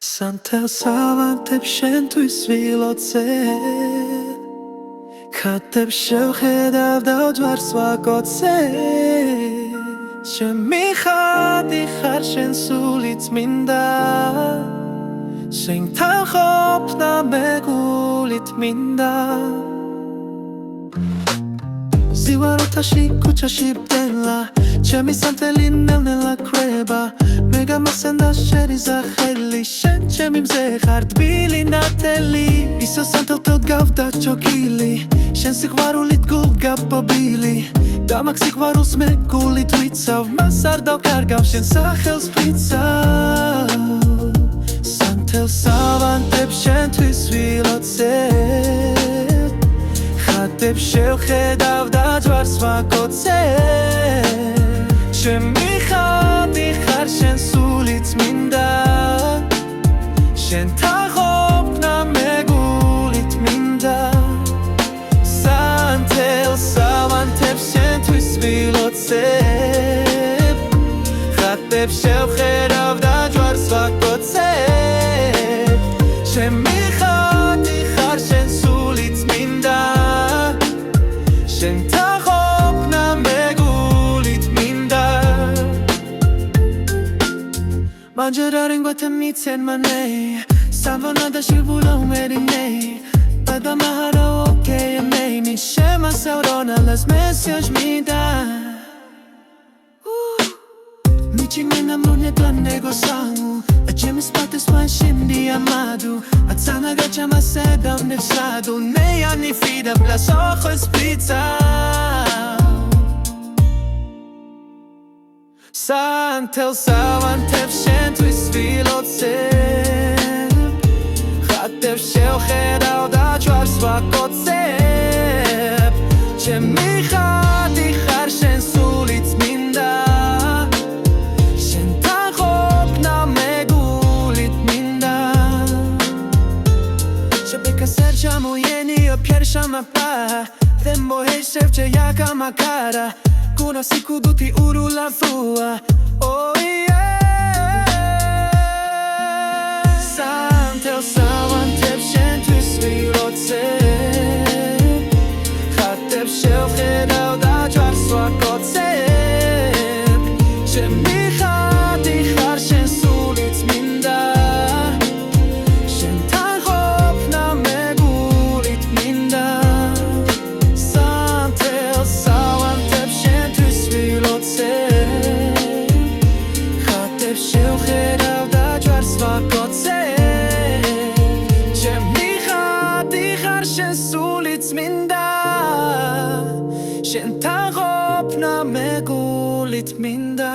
Santel savanteb შენთვის ვილოცე ხატებ შევხედავ ჯვარს ვაკოცე ჩემი ხატი ხარ შენ სული წმინდა შენთან ყოფნა მეგულით მინდა ზივაროთაში ქუჩაში ბდელა ჩემი სანთელი ნელ-ნელა ქრება მე გამახსენდა შენი სახელი შენ ჩემი მზე ხარ თბილი ნათელი ისო სანთელთელ გავდა ჩოკილი შენ სიყვარულით გულ გაპობილი და მაგ სიყვარულს მე გულით ვიცავ მას არ დავკარგავ შენ სახელს ვიცავ სანთელ სავანტებ შენთვის ვილოცებ ხატებ შევხედავ და ჯვარს ვაკოცებ ჩემი ხატი ხარ შენ სული წმინდა შენთან ყოფნა მეგულით მინდა სანთელ სავანტებ შენთვის ვილოცებ ხატებ შევხედავ და ჯვარს ვაკოცებ ჩემი ხატი ხარ შენ სული წმინდა შენთან ყოფნა მეგულით მინდა Mangiare ringuate mizien manei Savona da shivula umerinei Tada mahara okei mei Mi shema saurona las mesios mi da Nici mina mrune tlan nego samu A čemi spate svan shindi amadu A cana gacha ma sedam nefsadu Ne ja ni fida plas ojos pizza Santel savanteb შენთვის ვილოცებ ხატებ შევხედავ და ჯვარს ვაკოცებ ჩემი ხატი ხარ შენ სული წმინდა შენთან ყოფნა მეგულით მინდა Șebeca sergeam uienio pierșama pa Tembo hei șevce iaca macara Cunosc cu duti urula tua Oh yeah Santel savanteb შენთვის ვილოცებ ხატებ შევხედავ და ჯვარს ვაკოცებ ჩემი ხატი ხარ შენ სული წმინდა შენთან ყოფნა მეგულით მინდა Santel savanteb შენთვის ვილოცებ ხატებ შევხედავ და ჯვარს ვაკოცებ ჩემი ხატი ხარ შენ სული წმინდა შენთან ყოფნა მეგულით მინდა